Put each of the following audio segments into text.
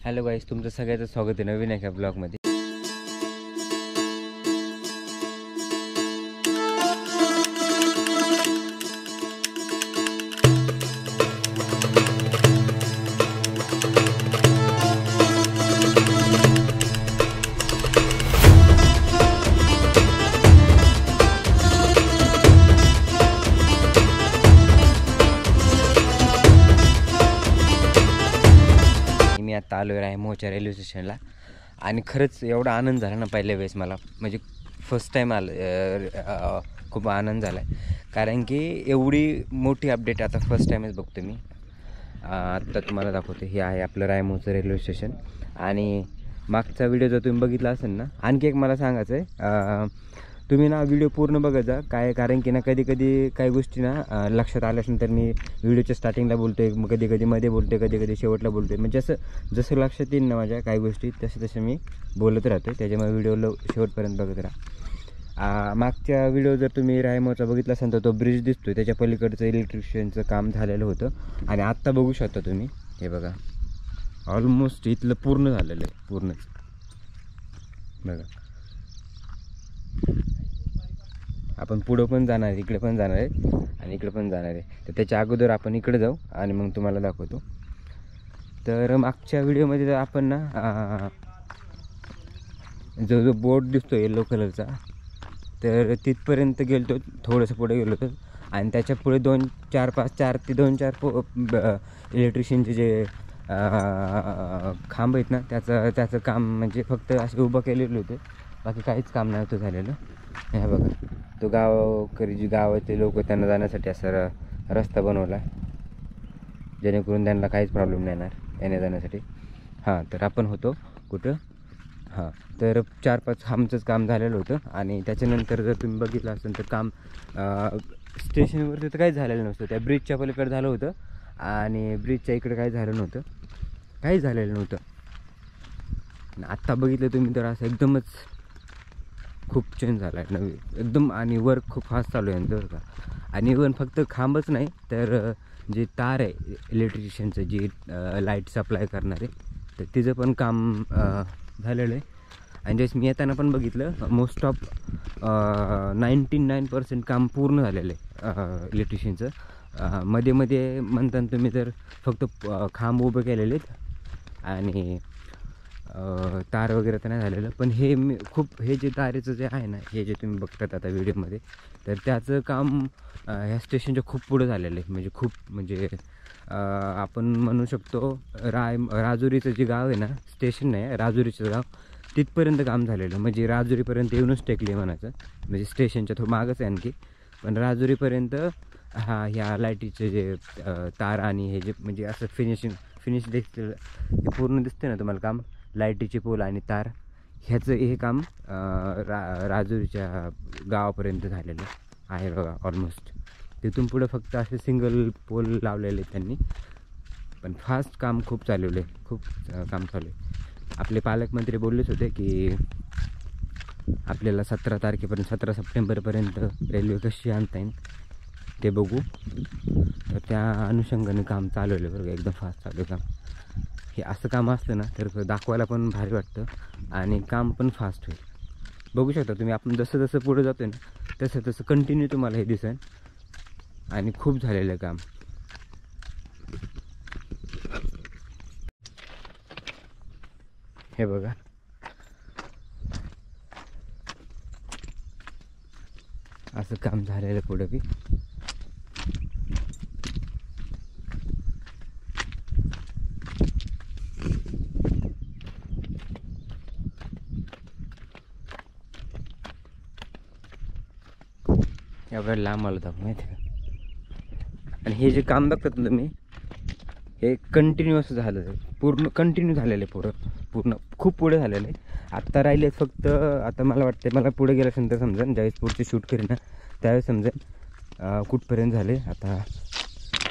Hello गाईस, तुमचं सगळ्याचं स्वागत आहे नवीन एका ब्लॉगमध्ये. मी आता आलो आहे मोहोळच्या रेल्वे स्टेशनला आणि खरंच एवढा आनंद झाला ना पहिल्या वेळेस मला, म्हणजे फर्स्ट टाईम आलं. खूप आनंद झाला आहे कारण की एवढी मोठी अपडेट आता फर्स्ट टाईमच बघतो मी. आत्ता तुम्हाला दाखवतो. हे आहे आपलं रायमोचं रेल्वे स्टेशन. आणि मागचा व्हिडिओ जर तुम्ही बघितला असेल ना, आणखी एक मला सांगायचं आहे, तुम्ही ना व्हिडिओ पूर्ण बघत जा. काय कारण की ना कधी कधी काही गोष्टी ना लक्षात आल्यानंतर मी व्हिडिओच्या स्टार्टिंगला बोलतो आहे, मग कधी कधी मध्ये बोलतो आहे, कधी कधी शेवटला बोलतो आहे. म्हणजे जसं लक्षात येईल ना माझ्या काही गोष्टी तसे मी बोलत राहतो. त्याच्यामुळे व्हिडिओला शेवटपर्यंत बघत राहा. मागच्या व्हिडिओ जर तुम्ही रायमोचा बघितला असेल तर तो ब्रिज दिसतो आहे, त्याच्या पलीकडचं इलेक्ट्रिशियनचं काम झालेलं होतं. आणि आत्ता बघू शकता तुम्ही, हे बघा ऑलमोस्ट इथलं पूर्ण झालेलं आहे, पूर्णच बघा. आपण पुढं पण जाणार आहे, इकडे पण जाणार आहे आणि इकडे पण जाणार आहे. तर त्याच्या अगोदर आपण इकडे जाऊ आणि मग तुम्हाला दाखवतो. तर मागच्या व्हिडिओमध्ये जर आपण ना जो बोर्ड दिसतो येलो कलरचा, तर तिथपर्यंत गेलो होतो. थोडंसं पुढे गेलो होतो आणि त्याच्या पुढे 4 ते 2-4 इलेक्ट्रिशियनचे जे खांब आहेत ना, त्याचं काम म्हणजे फक्त असे उभं केलेलं होतं, बाकी काहीच काम नव्हतं झालेलं. हे बघा, तो गावाकडे गावाचे लोक त्यांना जाण्यासाठी असा रस्ता बनवला जेणेकरून त्यांना काहीच प्रॉब्लेम नाही येणार येण्या जाण्यासाठी. तर आपण होतो कुठं, तर 4-5 खांबचंच काम झालेलं होतं. आणि त्याच्यानंतर जर तुम्ही बघितलं असेल तर काम स्टेशनवरती तर काहीच झालेलं नसतं. त्या ब्रिजच्या पलीकडे झालं होतं आणि ब्रिजच्या इकडे काही झालं नव्हतं, काहीच झालेलं नव्हतं. आत्ता बघितलं तुम्ही तर असं एकदमच खूप चेंज झाला आहे नवीन एकदम. आणि वर्क खूप फास्ट चालू आहे यांचं बरं का. आणि इव्हन फक्त खांबच नाही तर जे तार आहे इलेक्ट्रिशियनचं, जी लाईट सप्लाय करणारे, तर तिचं पण काम झालेलं आहे. आणि जसं मी येताना पण बघितलं, मोस्ट ऑफ 99% काम पूर्ण झालेलं आहे इलेक्ट्रिशियनचं. मध्ये मध्ये म्हणताना तुम्ही तर फक्त खांब उभे केलेले आहेत आणि तार वगैरे तर नाही झालेलं. पण हे जे तारेचं जे आहे ना, हे जे तुम्ही बघतात आता व्हिडिओमध्ये, तर त्याचं काम ह्या स्टेशनच्या खूप पुढं झालेलं आहे. म्हणजे खूप म्हणजे आपण म्हणू शकतो राजुरीचं जे गाव आहे ना, स्टेशन नाही राजुरीचं गाव, तिथपर्यंत काम झालेलं. म्हणजे राजुरीपर्यंत येऊनच टेकली म्हणायचं. म्हणजे स्टेशनच्या थोडं मागच आहे आणखी, पण राजुरीपर्यंत ह्या लाईटीचे जे तार आणि हे जे म्हणजे असं फिनिश दिसतं, हे पूर्ण दिसते ना तुम्हाला काम, लाईटीचे पोल आणि तार, ह्याचं हे काम राजुरीच्या गावापर्यंत झालेलं आहे बघा ऑलमोस्ट. तिथून पुढं फक्त असे सिंगल पोल लावलेले त्यांनी, पण फास्ट काम खूप चालवलं आहे, खूप काम चालू आहे. आपले पालकमंत्री बोललेच होते की आपल्याला 17 तारखेपर्यंत 17 सप्टेंबरपर्यंत रेल्वे कशी आणता येईल ते बघू. तर त्या अनुषंगाने काम चालवलं बरं, एकदम फास्ट चालू आहे काम. हे असं काम असलं ना तर दाखवायला पण भारी वाटतं आणि काम पण फास्ट होईल. बघू शकता तुम्ही, आपण जसं जसं पुढे जातो ना तसं तसं कंटिन्यू तुम्हाला हे दिसेल. आणि खूप झालेलं काम. हे बघा, असं काम झालेलं पुढं बी. एवढं लांब आलो होतं माहिती आहे का. आणि हे जे काम बघतात ना तुम्ही, हे कंटिन्यूअस झालं आहे, पूर्ण कंटिन्यू झालेलं आहे, पूर्ण खूप पुढे झालेलं आहे. आत्ता राहिले फक्त, आता मला वाटतं मला पुढे गेल्यानंतर समजेल, ज्यावेळेस पुढचे शूट करेन ना त्यावेळेस समजेल कुठपर्यंत झाले. आता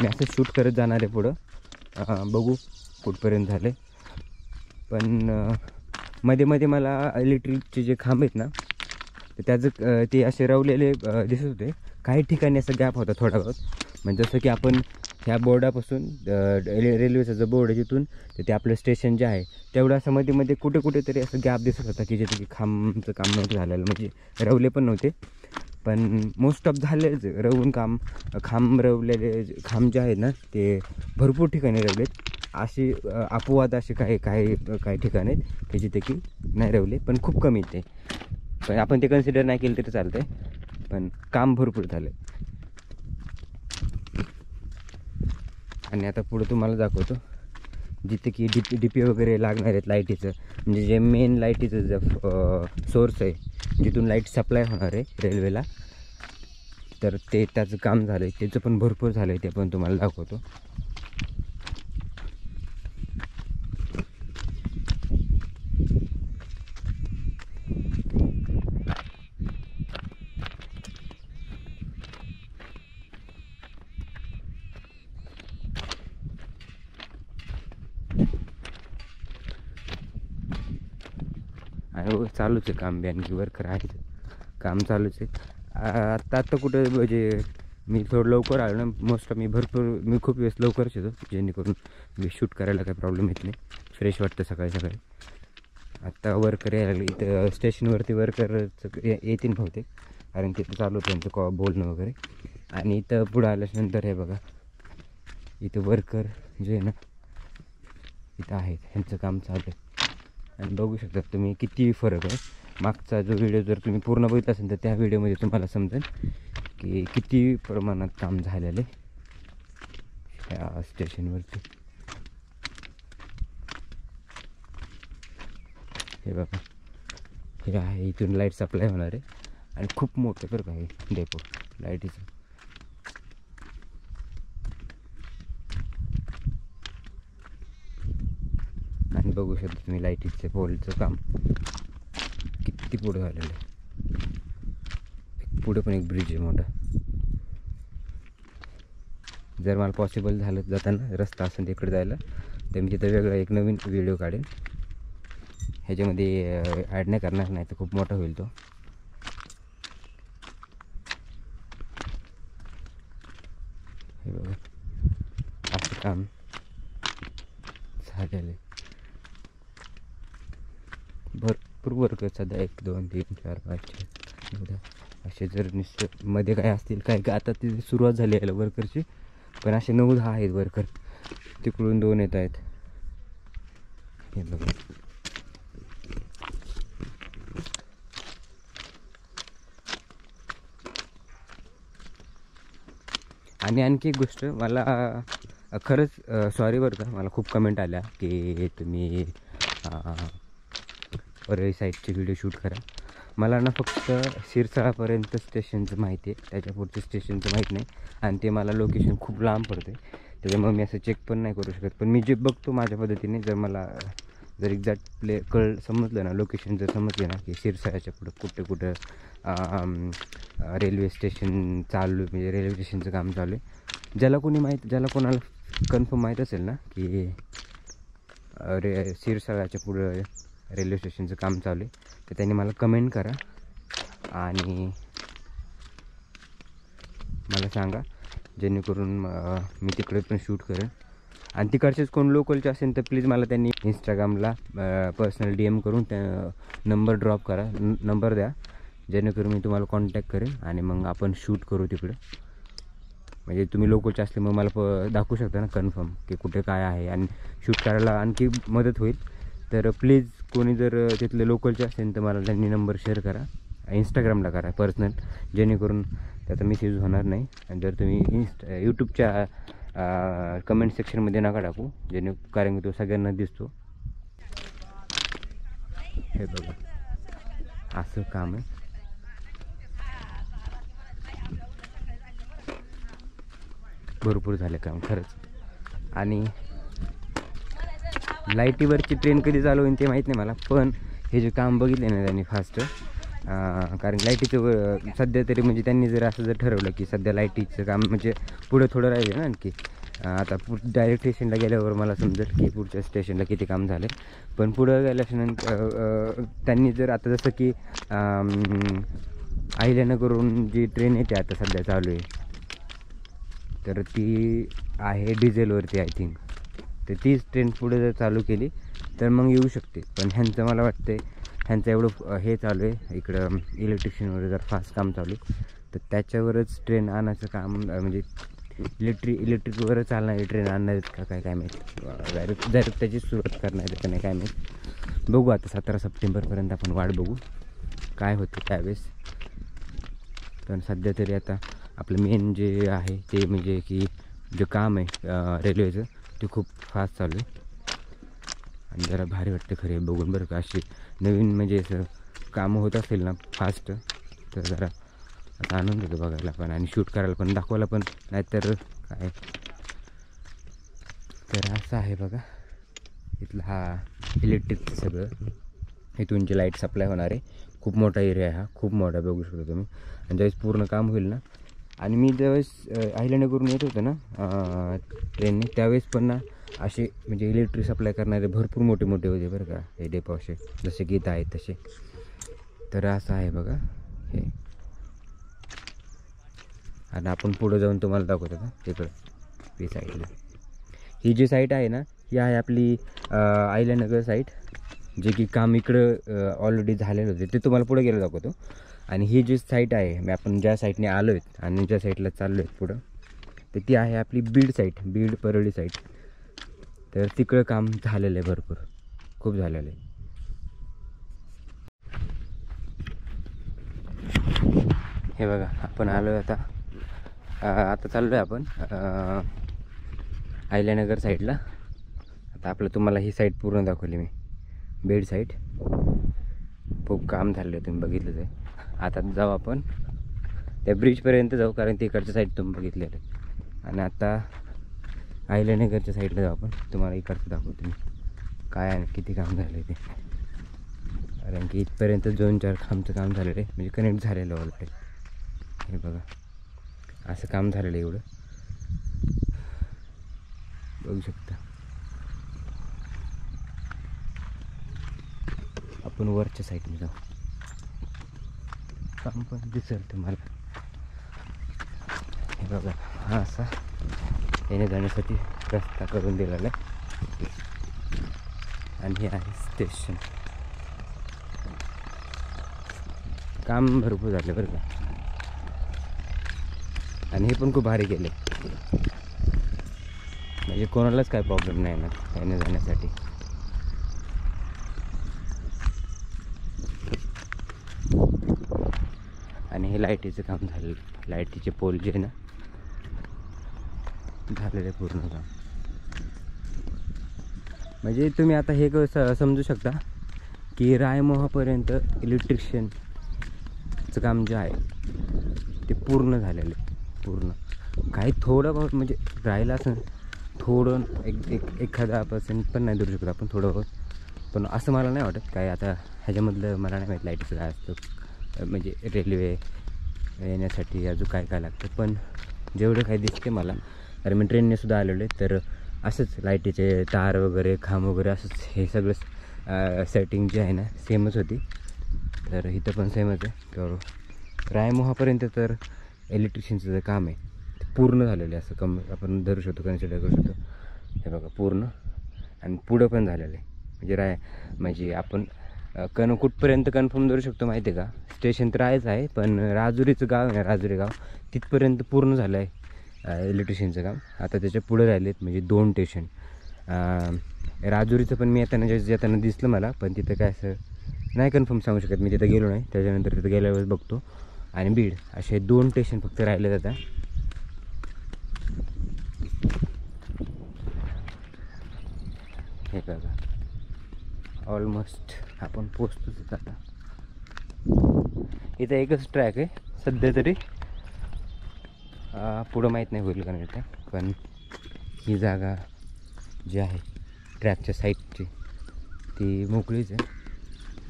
मी असं शूट करत जाणार आहे पुढं, बघू कुठपर्यंत झाले. पण मध्ये मध्ये मला इलेक्ट्रिकचे जे खांब आहेत ना, तर त्याचं ते असे रवलेले दिसत होते. काही ठिकाणी असं गॅप होता थोडा बहुत, म्हणजे जसं की आपण ह्या बोर्डापासून रेल्वेचा जो बोर्ड आहे तिथून तर ते आपलं स्टेशन जे आहे तेवढं असं मध्ये कुठे कुठेतरी असं गॅप दिसत होता की जिथे की खांबचं काम नव्हतं झालेलं, म्हणजे रवले पण नव्हते, पण मोस्ट ऑफ झालेच रवून काम. खांब रवलेले खांब जे आहेत ना ते भरपूर ठिकाणी रवलेत. अशी अपवाद असे काही ठिकाणी आहेत की जिथे की नाही रवले, पण खूप कमी ते, पण आपण ते कन्सिडर नाही केलं तरी चालतं आहे, पण काम भरपूर झालं. आणि आता पुढे तुम्हाला दाखवतो जिथे की डीपी वगैरे लागणार आहेत लाईटीचं, म्हणजे जे मेन लाईटीचं जे सोर्स आहे जिथून लाईट सप्लाय होणार आहे रेल्वेला, तर ते त्याचं काम झालं आहे, त्याचं पण भरपूर झालं आहे, ते पण तुम्हाला दाखवतो. आणि चालूच आहे काम बी, आणखी वर्कर आहेत, काम चालूच आहे. आत्ता कुठं म्हणजे मी थोडं लवकर आलो ना, मी खूप वेळेस लवकरच येतो, जेणेकरून शूट करायला काही प्रॉब्लेम येत नाही, फ्रेश वाटतं सकाळी सकाळी. आत्ता वर्कर यायला लागले इथं स्टेशनवरती, वर्कर येतील बहुतेक, कारण तिथं चालू होतं त्यांचं बोलणं वगैरे. आणि इथं पुढं आल्याच्यानंतर हे बघा इथं वर्कर जे आहे ना इथं आहेत, ह्यांचं काम चालू आहे. आणि बघू शकता तुम्ही किती फरक आहे. मागचा जो व्हिडिओ जर तुम्ही पूर्ण बघितला असेल तर त्या व्हिडिओमध्ये तुम्हाला समजेल की किती प्रमाणात काम झालेलं आहे ह्या स्टेशनवरती. हे बघा हे आहे, इथून लाईट सप्लाय होणार आहे आणि खूप मोठं बरं का हे डेपो लाईटीचं. आणि बघू शकता तुम्ही लाईटीचं पोलचं काम किती पुढे झालेलं आहे. पुढे पण एक ब्रिज आहे मोठा. जर मला पॉसिबल झालं जाताना रस्ता असेल तिकडे जायला तर मी तिथं वेगळा एक नवीन व्हिडिओ काढेन, ह्याच्यामध्ये ॲड नाही करणार, नाही तर खूप मोठा होईल तो. हे बघा असं काम झालेलं आहे. भरपूर वर्कर सध्या 1 2 3 4 5 6 असे जर मध्ये काय असतील काय का आता ती सुरुवात झाली आहे वर्करची, पण असे 9 10 आहेत वर्कर. तिकडून 2 येत आहेत. हे बघा आणि आणखी एक गोष्ट मला खरंच सॉरी बरं का, मला खूप कमेंट आल्या की तुम्ही परळी साईडचे व्हिडिओ शूट करा. मला ना फक्त शिरसाळापर्यंत स्टेशनचं माहिती आहे, त्याच्या पुढचं स्टेशनचं माहीत नाही, आणि ते मला लोकेशन खूप लांब पडते, त्याच्यामुळे मी असं चेक पण नाही करू शकत. पण मी जे बघतो माझ्या पद्धतीने, जर एक्झॅक्ट समजलं ना, लोकेशन जर समजलं ना की शिरसाळ्याच्या पुढं कुठं रेल्वे स्टेशन चालू, म्हणजे रेल्वे स्टेशनचं काम चालू आहे, ज्याला कोणाला कन्फर्म माहीत असेल ना की शिरसाळ्याच्या पुढं रेल्वे स्टेशनचं काम चालू आहे, तर त्यांनी मला कमेंट करा आणि मला सांगा, जेणेकरून मी तिकडे पण शूट करेन. आणि तिकडचेच कोण लोकलचे असेल तर प्लीज मला त्यांनी इंस्टाग्रामला पर्सनल DM करून त्या नंबर ड्रॉप करा, नंबर द्या, जेणेकरून मी तुम्हाला कॉन्टॅक्ट करेन आणि मग आपण शूट करू तिकडं. म्हणजे तुम्ही लोकलचे असले मग मला दाखवू शकता ना कन्फर्म की कुठे काय आहे, आणि शूट करायला आणखी मदत होईल. तर प्लीज कोणी जर तिथले लोकलचे असेल तर मला त्यांनी नंबर शेअर करा, इंस्टाग्रामला करा पर्सनल, जेणेकरून त्याचा मिसयूज होणार नाही. आणि जर तुम्ही यूट्यूबच्या कमेंट सेक्शनमध्ये नका टाकू, कारण की तो सगळ्यांना दिसतो. हे बघा असं काम आहे. भरपूर झालं काम खरंच. आणि लाईटीवरची ट्रेन कधी चालू होईल ते माहीत नाही मला, पण हे जे काम बघितले ना त्यांनी फास्ट, कारण लाईटीचं सध्या तरी म्हणजे त्यांनी जर ठरवलं की सध्या लाईटीचं काम म्हणजे पुढं थोडं राहिलं ना आणखी, आता डायरेक्ट स्टेशनला गेल्यावर मला समजेल की पुढच्या स्टेशनला किती काम झालं. पण पुढं गेल्याच्यानंतर त्यांनी जर आता जसं की अहिल्यानगरहून जी ट्रेन येते आता सध्या चालू आहे, तर ती आहे डिझेलवरती आय थिंक. तर तीच ट्रेन पुढे जर चालू केली तर मग येऊ शकते. पण ह्यांचं मला वाटतं ह्यांचं एवढं हे चालू आहे इकडं इलेक्ट्रिशियनवर जर फास्ट काम चालू आहे तर त्याच्यावरच ट्रेन आणायचं काम म्हणजे इलेक्ट्रिकवर चालणारी ट्रेन आणणार आहेत का काय माहीत. डायरेक्ट त्याची सुरुवात करणार आहे का नाही काय माहीत. बघू आता 17 सप्टेंबरपर्यंत आपण वाट बघू काय होतं त्यावेळेस. पण सध्या तरी आता आपलं मेन जे आहे ते म्हणजे की जे काम आहे रेल्वेचं ते खूप फास्ट चालू आहे आणि जरा भारी वाटतं खरे बघून बरं का. अशी नवीन म्हणजे असं कामं होत असेल ना फास्ट तर जरा आता आनंद होतो बघायला पण आणि शूट करायला पण दाखवायला पण. नाहीतर काय तर असं आहे बघा इथलं हा इलेक्ट्रिकचं सगळं. इथून जे लाईट सप्लाय होणार आहे खूप मोठा एरिया आहे हा, खूप मोठा बघू शकतो तुम्ही. आणि ज्यावेळेस पूर्ण काम होईल ना आणि मी ज्यावेळेस अहिल्यानगरहून येत होतं ना ट्रेनने त्यावेळेस पण ना असे म्हणजे इलेक्ट्रिक सप्लाय करणारे भरपूर मोठे मोठे होते बरं का हे डेपो असे जसे गीत आहेत तसे. तर असं आहे बघा हे. आणि आपण पुढं जाऊन तुम्हाला दाखवतो का तिकडं ही साईडला. ही जी साईट आहे ना ही आहे आपली अहिल्यानगर साईट. जे की काम इकडं ऑलरेडी झालेलं होते ते तुम्हाला पुढे गेलं दाखवतो. आणि ही जी साईट आहे मी आपण ज्या साईटने आलो आहेत आणि ज्या साईटला चाललो आहेत पुढं तर ती आहे आपली बीड साईट, बीड परळी साईट. तर तिकडं काम झालेलं आहे भरपूर, खूप झालेलं आहे. हे बघा आपण आलो आहे आता चाललो आहे आपण अहिल्यानगर साईडला. आता आपलं तुम्हाला ही साईट पूर्ण दाखवली मी बीड साईट. खूप काम झालेलं आहे तुम्ही बघितलंच आहे. आता जाऊ आपण त्या ब्रिजपर्यंत जाऊ कारण तिकडच्या साईड तुम्ही बघितलेलं आहे. आणि आता अहिल्यानगरच्या साईडला जाऊ आपण तुम्हाला इकडचं दाखवतो मी काय आणि किती काम झालं आहे ते. कारण की इथपर्यंत 2-4 खांबचं काम झालेलं आहे म्हणजे कनेक्ट झालेलं ऑलरेडी. हे बघा असं काम झालेलं आहे एवढं बघू शकता. आपण वरच्या साईडने जाऊ काम पण दिसेल तुम्हाला. हे बघा हा असा येण्या जाण्यासाठी रस्ता करून दिलेला आहे आणि हे आहे स्टेशन. काम भरपूर झालं बरं का आणि हे पण खूप भारी केले म्हणजे कोणालाच काय प्रॉब्लेम नाही ना येण्या जाण्यासाठी. आणि हे लाईटीचं काम झालेलं, लाईटीचे पोल जे आहे ना झालेलं आहे पूर्ण काम. म्हणजे तुम्ही आता हे समजू शकता की रायमोहापर्यंत इलेक्ट्रिशियनचं काम जे आहे ते पूर्ण झालेलं आहे पूर्ण. काही थोडं बहुत म्हणजे राहिलं असं थोडं एखादा पर्सेंट पण नाही धरू शकतो आपण थोडं बहुत. पण असं मला नाही वाटत काय आता ह्याच्यामधलं मला नाही माहीत लाईटीचं काय असतं म्हणजे रेल्वे येण्यासाठी अजून काय काय लागतं. पण जेवढं काही दिसते मला अरे मी ट्रेनने सुद्धा आलेलो आहे तर असंच लाईटीचे तार वगैरे खांब वगैरे असंच हे सगळं सेटिंग जे आहे ना सेमच होती. तर इथं पण सेमच आहे. तर रायमोहापर्यंत तर इलेक्ट्रिशियनचं जे काम आहे ते पूर्ण झालेलं आहे असं आपण धरू शकतो कन्सिडर करू शकतो. हे बघा पूर्ण आणि पुढं पण झालेलं आहे म्हणजे आपण कुठपर्यंत कन्फर्म धरू शकतो माहिती आहे का. स्टेशन तर आहे पण राजुरीचं गाव आहे राजुरी गाव तिथपर्यंत पूर्ण झालं आहे इलेक्ट्रिशियनचं काम. आता त्याच्या पुढे राहिलेत म्हणजे 2 स्टेशन. राजुरीचं पण मी येताना दिसलं मला पण तिथं काय असं नाही कन्फर्म सांगू शकत मी तिथं गेलो नाही. त्याच्यानंतर तिथं गेल्यावेळेस बघतो. आणि बीड असे 2 स्टेशन फक्त राहिले आता. हे बघा ऑलमोस्ट आपण पोचतोच आता. इथं एकच ट्रॅक आहे सध्या तरी पुढं माहीत नाही होईल का नाही त्या. पण ही जागा जी आहे ट्रॅकच्या साईडची ती मोकळीच आहे.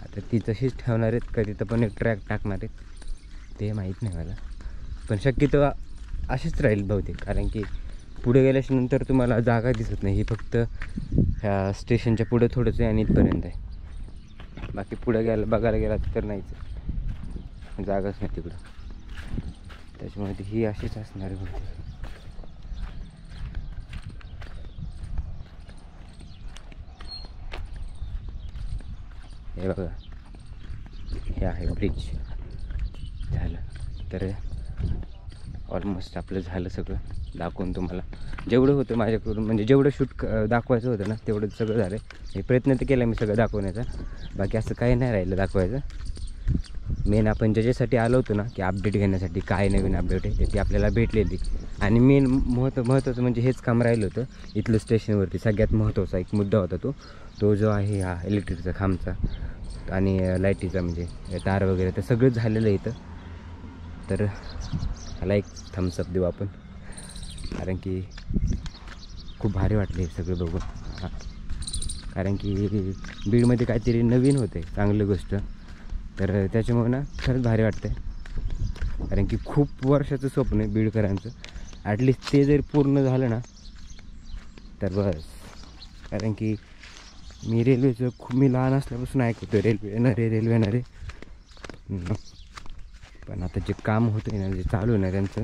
आता ती तशीच ठेवणार आहेत का तिथं पण एक ट्रॅक टाकणार आहेत ते माहीत नाही मला. पण शक्यतो अशीच राहील बहुतेक कारण की पुढे गेल्याच्यानंतर तुम्हाला जागा दिसत नाही. ही फक्त ह्या स्टेशनच्या पुढं थोडंच आहे आणि इथपर्यंत आहे. बाकी पुढे बघायला गेला तर नाहीच जागाच नाही तिकडं. त्याच्यामुळे ही अशीच असणार आहे बहुतेक. हे बघा, हे आहे ब्रिज. झालं तर ऑलमोस्ट आपलं झालं सगळं दाखवून तुम्हाला. जेवढं होतं माझ्याकडून, म्हणजे जेवढं शूट दाखवायचं होतं ना तेवढं सगळं झालं. हे प्रयत्न तर केला मी सगळं दाखवण्याचा, बाकी असं काही नाही राहिलं दाखवायचं. मेन आपण ज्याच्यासाठी आलो होतो ना की अपडेट घेण्यासाठी, काय नवीन अपडेट आहे ते आपल्याला भेटलेली. आणि मेन महत्त्वाचं म्हणजे हेच काम राहिलं होतं इथलं स्टेशनवरती. सगळ्यात महत्त्वाचा एक मुद्दा होता तो जो आहे हा इलेक्ट्रिकचा खांबचा आणि लाईटीचा, म्हणजे तार वगैरे, तर सगळं झालेलं आहे इथं. तर ह्याला एक थम्सअप देऊ आपण, कारण की खूप भारी वाटले हे सगळं बघून. हां, कारण की बीडमध्ये काहीतरी नवीन होते, चांगली गोष्ट. तर त्याच्यामुळे ना खरंच भारी वाटतं आहे, कारण की खूप वर्षाचं स्वप्न आहे बीडकरांचं. ॲटलिस्ट ते जर पूर्ण झालं ना तर बस. कारण की मी रेल्वेचं मी लहान असल्यापासून ऐकतो, रेल्वे येणार आहे, रेल्वे येणार आहे. पण आता जे काम होतं आहे ना, जे चालू आहे ना त्यांचं,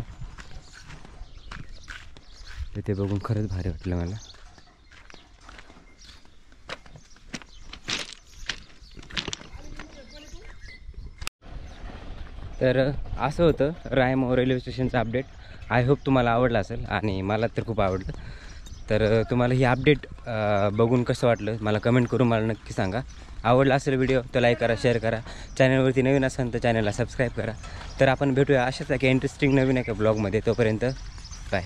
तर ते बघून खरंच भारी वाटलं मला. तर असं होतं रायमो रेल्वे स्टेशनचं अपडेट. आय होप तुम्हाला आवडलं असेल, आणि मला तर खूप आवडलं. तर तुम्हाला ही अपडेट बघून कसं वाटलं मला कमेंट करून मला नक्की सांगा. आवडला असेल व्हिडिओ तर लाईक करा, शेअर करा. चॅनलवरती नवीन असेल तर चॅनलला सबस्क्राईब करा. तर आपण भेटूया अशाच एका इंटरेस्टिंग नवीन एका ब्लॉगमध्ये. तोपर्यंत बाय.